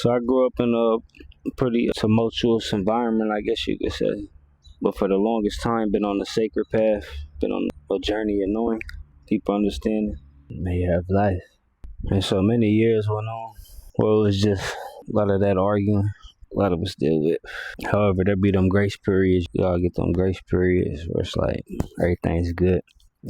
So I grew up in a pretty tumultuous environment, I guess you could say. But for the longest time, been on the sacred path, been on a journey of knowing, deeper understanding, may have life. And so many years went on where it was just a lot of that arguing, a lot of us deal with. However, there be them grace periods. Y'all get them grace periods where it's like everything's good,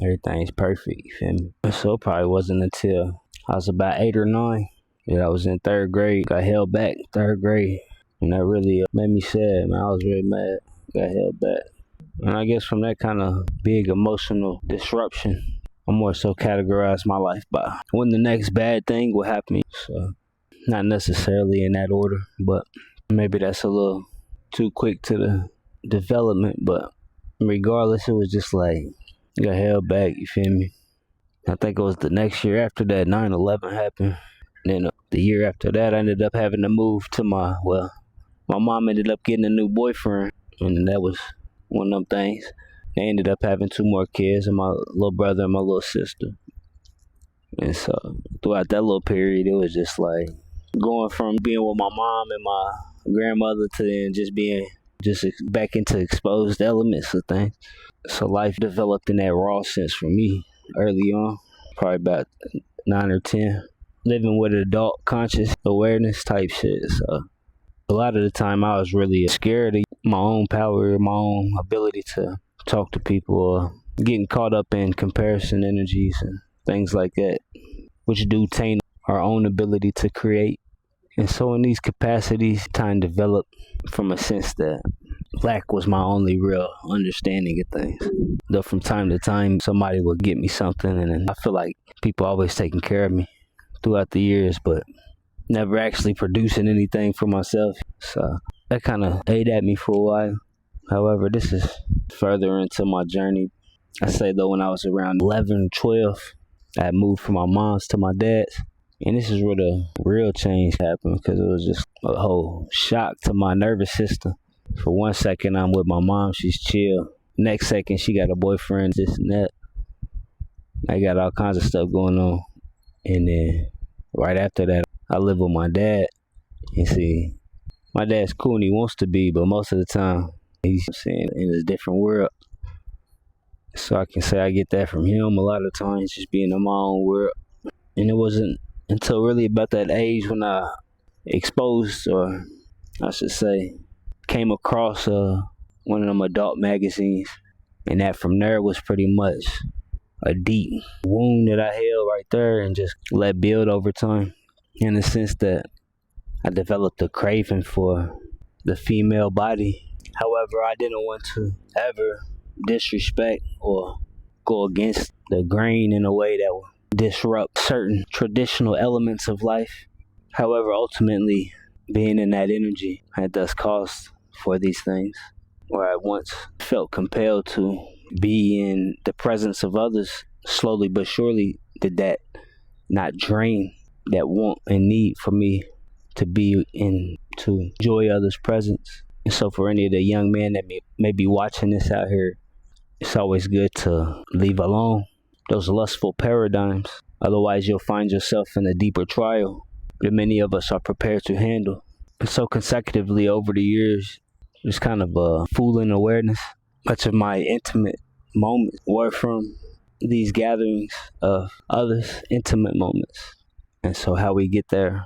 everything's perfect, you feel me? And so it probably wasn't until I was about 8 or 9 that I was in 3rd grade, got held back 3rd grade. And that really made me sad, man. I was really mad, got held back. And I guess from that kind of big emotional disruption, I more so categorized my life by when the next bad thing will happen. So not necessarily in that order, but maybe that's a little too quick to the development. But regardless, it was just like, got held back, you feel me? I think it was the next year after that, 9/11 happened. And then the year after that, I ended up having to move to my mom ended up getting a new boyfriend. And that was one of them things. They ended up having 2 more kids, and my little brother and my little sister. And so throughout that little period, it was just like going from being with my mom and my grandmother to then just being back into exposed elements of things. So life developed in that raw sense for me early on, probably about 9 or 10, living with adult conscious awareness type shit. So a lot of the time I was really scared of my own power, my own ability to talk to people, or getting caught up in comparison energies and things like that, which do taint our own ability to create. And so in these capacities, time developed from a sense that lack was my only real understanding of things. Though from time to time, somebody would get me something, and I feel like people always taking care of me throughout the years, but never actually producing anything for myself. So that kind of ate at me for a while. However, this is further into my journey. I say though, when I was around 11, 12, I moved from my mom's to my dad's. And this is where the real change happened, because it was just a whole shock to my nervous system. For 1 second, I'm with my mom, she's chill. Next second, she got a boyfriend, this and that. I got all kinds of stuff going on. And then right after that, I live with my dad. And see, my dad's cool and he wants to be, but most of the time, he's in a different world. So I can say I get that from him a lot of times, just being in my own world. And it wasn't until really about that age when I exposed, or I should say, came across one of them adult magazines. And that from there was pretty much a deep wound that I held right there and just let build over time. In the sense that I developed a craving for the female body. However, I didn't want to ever disrespect or go against the grain in a way that would disrupt certain traditional elements of life. However, ultimately, being in that energy had thus caused for these things, where I once felt compelled to be in the presence of others. Slowly but surely did that not drain that want and need for me to be in, to enjoy others' presence. And so for any of the young men that may be watching this out here, it's always good to leave alone those lustful paradigms. Otherwise, you'll find yourself in a deeper trial that many of us are prepared to handle. And so consecutively over the years, there's kind of a fooling awareness. Much of my intimate moments were from these gatherings of others' intimate moments. And so how we get there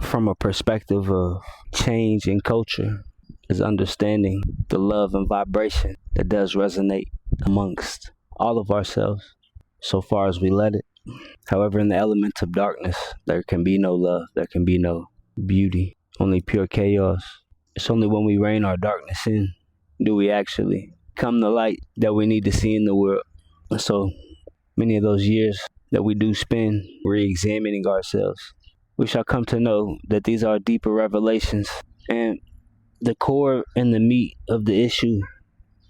from a perspective of change in culture is understanding the love and vibration that does resonate amongst all of ourselves, so far as we let it. However, in the elements of darkness, there can be no love, there can be no beauty, only pure chaos. It's only when we rein our darkness in do we actually come the light that we need to see in the world. And so many of those years that we do spend re-examining ourselves, we shall come to know that these are deeper revelations, and the core and the meat of the issue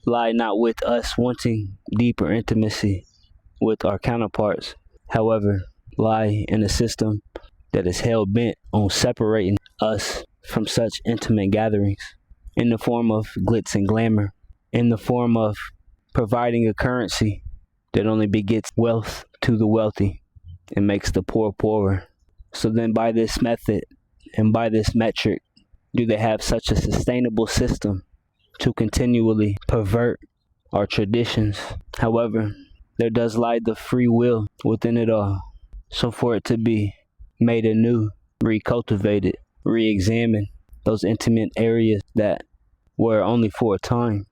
lie not with us wanting deeper intimacy with our counterparts, however, lie in a system that is hell-bent on separating us from such intimate gatherings in the form of glitz and glamour, in the form of providing a currency that only begets wealth to the wealthy and makes the poor poorer. So then by this method, And by this metric, do they have such a sustainable system to continually pervert our traditions? However, there does lie the free will within it all. So for it to be made anew, recultivated, re-examined, those intimate areas that were only for a time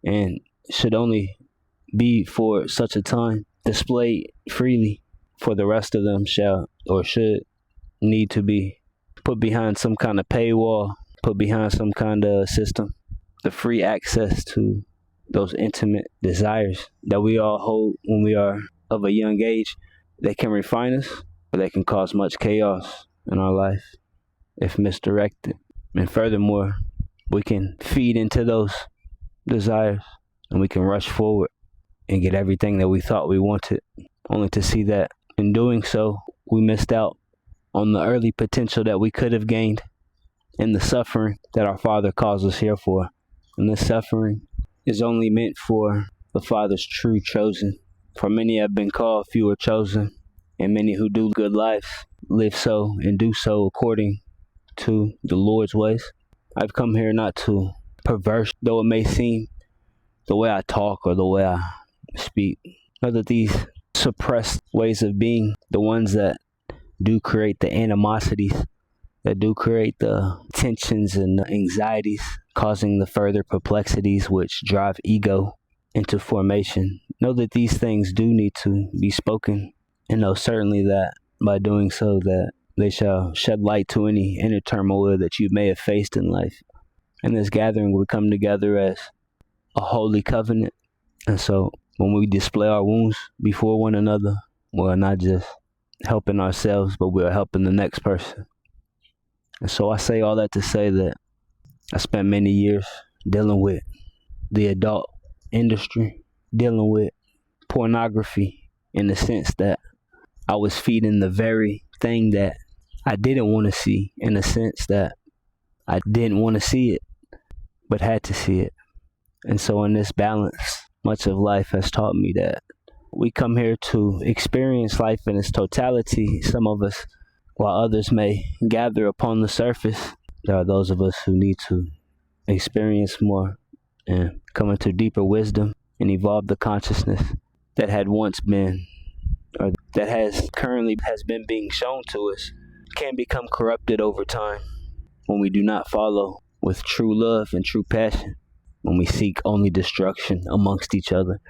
and should only be for such a time, displayed freely, for the rest of them shall or should need to be put behind some kind of paywall, put behind some kind of system. The free access to those intimate desires that we all hold when we are of a young age, they can refine us, or they can cause much chaos in our life if misdirected. And furthermore, we can feed into those desires and we can rush forward and get everything that we thought we wanted, only to see that in doing so, we missed out on the early potential that we could have gained in the suffering that our Father calls us here for. And this suffering is only meant for the Father's true chosen. For many have been called, few are chosen, and many who do good lives live so and do so according to the Lord's ways. I've come here not to perverse, though it may seem, the way I talk or the way I speak. Know that these suppressed ways of being, the ones that do create the animosities, that do create the tensions and the anxieties, causing the further perplexities which drive ego into formation. Know that these things do need to be spoken, and know certainly that by doing so that they shall shed light to any inner turmoil that you may have faced in life. In this gathering, we come together as a holy covenant. And so when we display our wounds before one another, we're not just helping ourselves, but we're helping the next person. And so I say all that to say that I spent many years dealing with the adult industry, dealing with pornography, in the sense that I was feeding the very thing that I didn't want to see, in the sense that I didn't want to see it, but had to see it. And so in this balance, much of life has taught me that we come here to experience life in its totality. Some of us, while others may gather upon the surface, there are those of us who need to experience more and come into deeper wisdom and evolve the consciousness that had once been, or that has been being shown to us, can become corrupted over time when we do not follow with true love and true passion, when we seek only destruction amongst each other.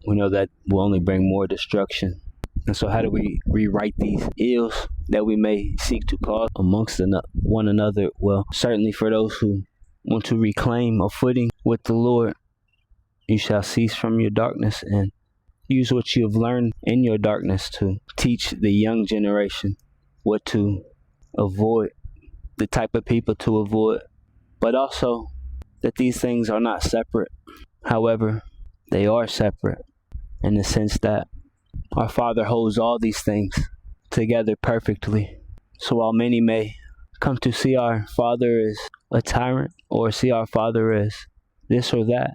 We know that will only bring more destruction. And so how do we rewrite these ills that we may seek to cause amongst one another? Well, certainly for those who want to reclaim a footing with the Lord, you shall cease from your darkness and use what you have learned in your darkness to teach the young generation what to avoid, the type of people to avoid, but also that these things are not separate. However, they are separate in the sense that our Father holds all these things together perfectly. So while many may come to see our Father as a tyrant or see our Father as this or that,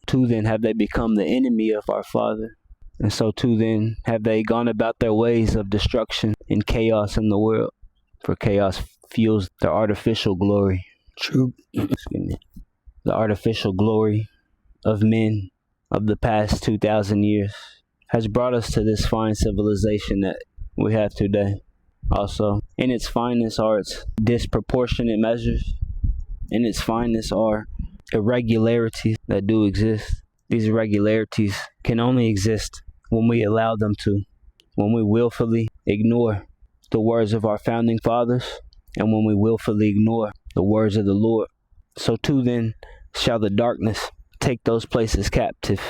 too then have they become the enemy of our Father. And so too then have they gone about their ways of destruction and chaos in the world. For chaos fuels their artificial glory. The artificial glory of men of the past 2,000 years has brought us to this fine civilization that we have today. Also, in its fineness are its disproportionate measures. In its fineness are irregularities that do exist. These irregularities can only exist when we allow them to, when we willfully ignore the words of our founding fathers, and when we willfully ignore the words of the Lord. So too then shall the darkness take those places captive.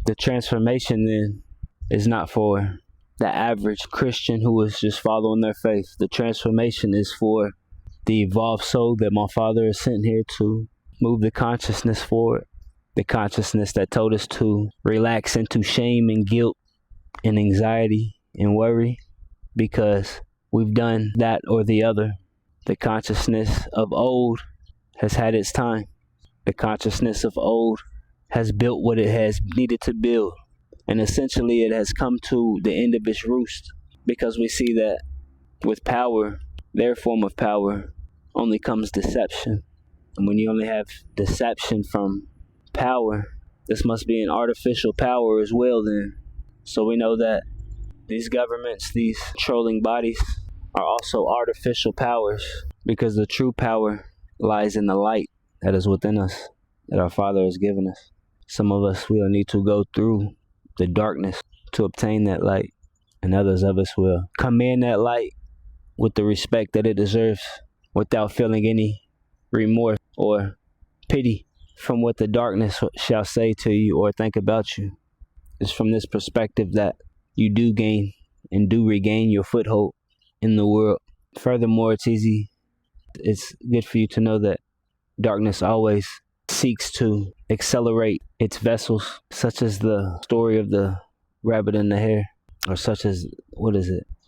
The transformation then is not for the average Christian who is just following their faith. The transformation is for the evolved soul that my Father has sent here to move the consciousness forward. The consciousness that told us to relax into shame and guilt and anxiety and worry because we've done that or the other. The consciousness of old has had its time. The consciousness of old has built what it has needed to build. And essentially it has come to the end of its roost, because we see that with power, their form of power, only comes deception. And when you only have deception from power, this must be an artificial power as well then. So we know that these governments, these controlling bodies, are also artificial powers, because the true power lies in the light that is within us, that our Father has given us. Some of us will need to go through the darkness to obtain that light, and others of us will command that light with the respect that it deserves, without feeling any remorse or pity from what the darkness shall say to you or think about you. It's from this perspective that you do gain and do regain your foothold in the world. Furthermore, it's good for you to know that darkness always seeks to accelerate its vessels, such as the story of the rabbit and the hare, or such as,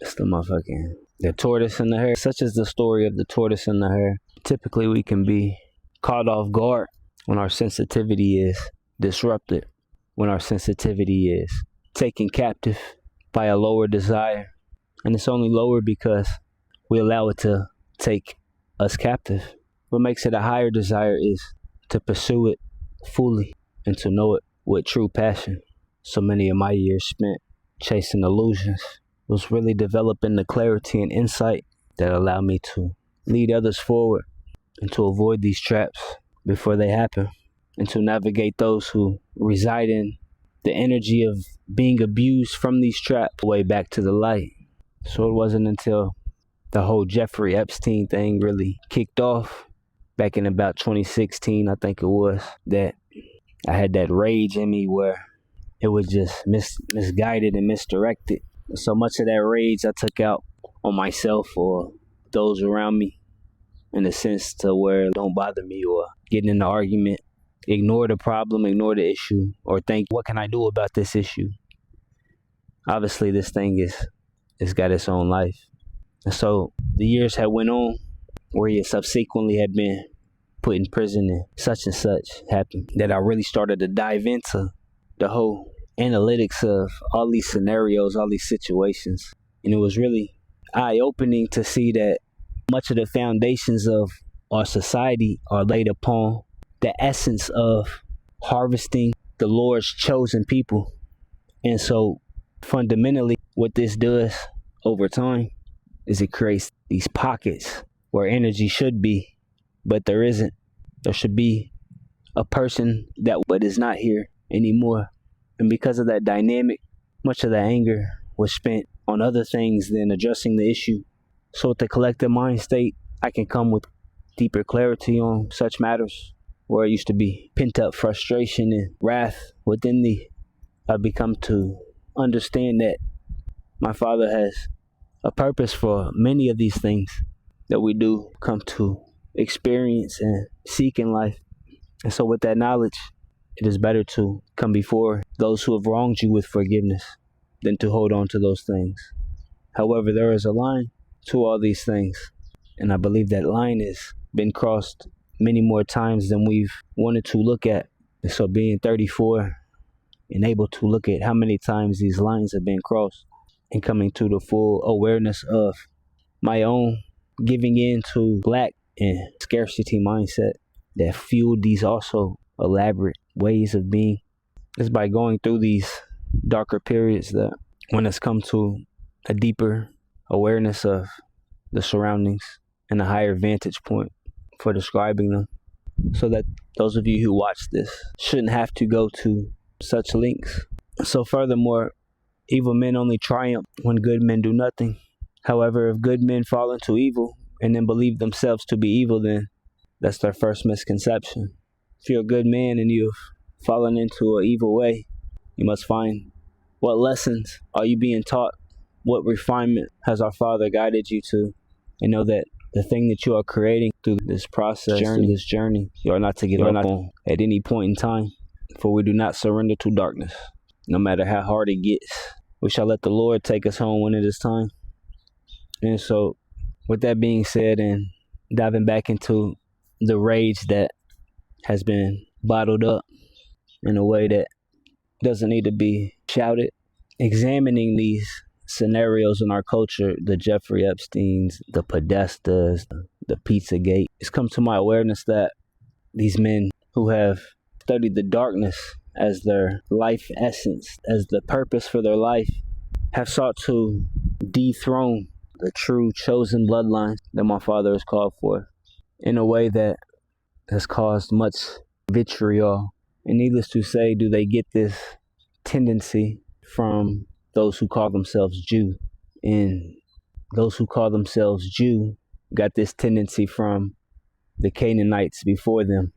it's the tortoise and the hare, such as the story of the tortoise and the hare. Typically, we can be caught off guard when our sensitivity is disrupted, when our sensitivity is taken captive by a lower desire. And it's only lower because we allow it to take us captive. What makes it a higher desire is to pursue it fully and to know it with true passion. So many of my years spent chasing illusions was really developing the clarity and insight that allowed me to lead others forward and to avoid these traps before they happen, and to navigate those who reside in the energy of being abused from these traps way back to the light. So it wasn't until the whole Jeffrey Epstein thing really kicked off back in about 2016, I think it was, that I had that rage in me where it was just misguided and misdirected. So much of that rage I took out on myself or those around me, in a sense to where don't bother me or getting in the argument, ignore the problem, ignore the issue, or think, what can I do about this issue? Obviously, this thing it's got its own life. And so the years had went on where he subsequently had been put in prison and such happened, that I really started to dive into the whole analytics of all these scenarios, all these situations. And it was really eye-opening to see that much of the foundations of our society are laid upon the essence of harvesting the Lord's chosen people. And so fundamentally, what this does over time is it creates these pockets where energy should be, but there isn't. There should be a person that but is not here anymore. And because of that dynamic, much of the anger was spent on other things than addressing the issue. So with the collective mind state, I can come with deeper clarity on such matters. Where it used to be pent up frustration and wrath within thee, I've become to understand that my Father has a purpose for many of these things that we do come to experience and seek in life. And so with that knowledge, it is better to come before those who have wronged you with forgiveness than to hold on to those things. However, there is a line to all these things, and I believe that line has been crossed many more times than we've wanted to look at. And so being 34 and able to look at how many times these lines have been crossed and coming to the full awareness of my own giving in to lack and scarcity mindset that fueled these also elaborate ways of being, is by going through these darker periods that when it's come to a deeper awareness of the surroundings and a higher vantage point for describing them, so that those of you who watch this shouldn't have to go to such links. So furthermore, evil men only triumph when good men do nothing. However, if good men fall into evil and then believe themselves to be evil, then that's their first misconception. If you're a good man and you've fallen into an evil way, you must find what lessons are you being taught, what refinement has our Father guided you to, and know that the thing that you are creating through this process, through this journey, you are not to give up on at any point in time, for we do not surrender to darkness, no matter how hard it gets. We shall let the Lord take us home when it is time. And so, with that being said, and diving back into the rage that has been bottled up in a way that doesn't need to be shouted, examining these scenarios in our culture, the Jeffrey Epsteins, the Podestas, the Pizzagate. It's come to my awareness that these men who have studied the darkness as their life essence, as the purpose for their life, have sought to dethrone the true chosen bloodline that my father has called for in a way that has caused much vitriol. And needless to say, do they get this tendency from those who call themselves Jew? And those who call themselves Jew got this tendency from the Canaanites before them.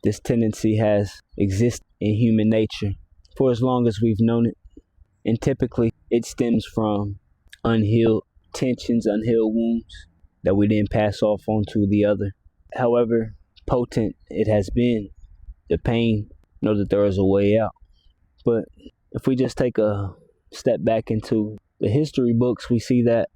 This tendency has existed in human nature for as long as we've known it. And typically it stems from unhealed tensions, unhealed wounds that we then pass off onto the other. However potent it has been, the pain, know that there is a way out. But if we just take a step back into the history books, we see that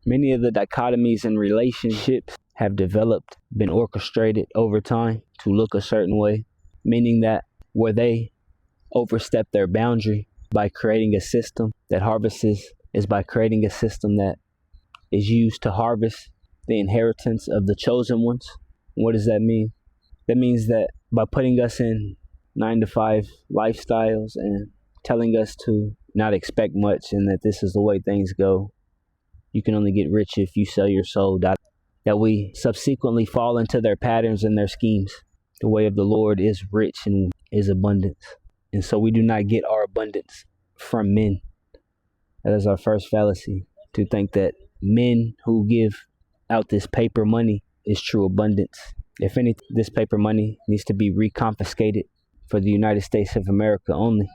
many of the dichotomies in relationships have developed, been orchestrated over time to look a certain way, meaning that where they overstep their boundary by creating a system that harvests is by creating a system that is used to harvest the inheritance of the chosen ones. What does that mean? That means that by putting us in 9-to-5 lifestyles and telling us to not expect much and that this is the way things go, you can only get rich if you sell your soul, that we subsequently fall into their patterns and their schemes. The way of the Lord is rich and is abundance. And so we do not get our abundance from men. That is our first fallacy, to think that men who give out this paper money is true abundance. If anything, this paper money needs to be reconfiscated for the United States of America only,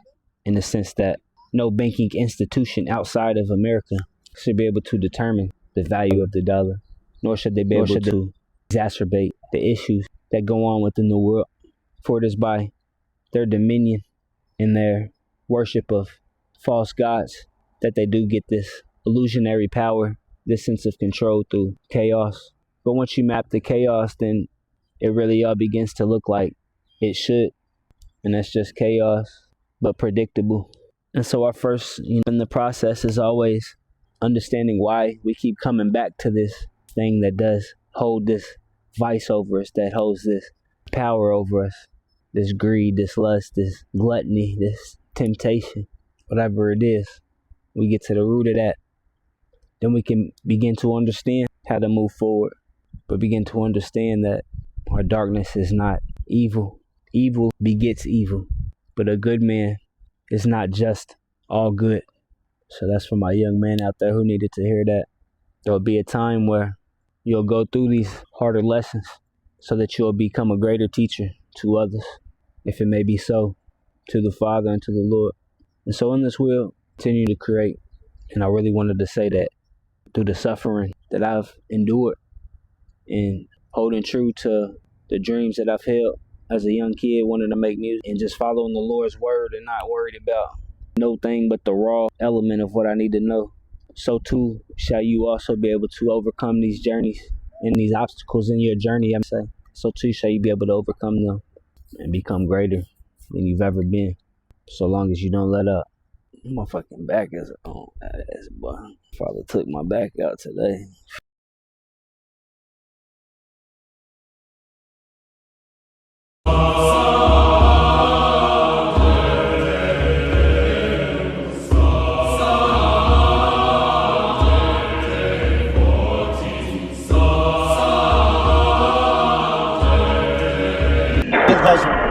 in the sense that no banking institution outside of America should be able to determine the value of the dollar, nor should they be able to exacerbate the issues that go on within the world. For it is by their dominion and their worship of false gods that they do get this illusionary power, this sense of control through chaos. But once you map the chaos, then it really all begins to look like it should. And that's just chaos, but predictable. And so our first, in the process is always understanding why we keep coming back to this thing that does hold this vice over us, that holds this power over us, this greed, this lust, this gluttony, this temptation, whatever it is. We get to the root of that. Then we can begin to understand how to move forward, but begin to understand that our darkness is not evil. Evil begets evil, but a good man is not just all good. So that's for my young man out there who needed to hear that. There will be a time where you'll go through these harder lessons so that you'll become a greater teacher to others, if it may be so, to the Father and to the Lord. And so in this we'll continue to create. And I really wanted to say that through the suffering that I've endured and holding true to the dreams that I've held as a young kid, wanting to make music and just following the Lord's word and not worried about no thing but the raw element of what I need to know. So too shall you also be able to overcome these journeys and these obstacles in your journey, I'm saying. So too shall you be able to overcome them and become greater than you've ever been, so long as you don't let up. My fucking back is on ass, boy. Father took my back out today. 𝕿𝖍𝖊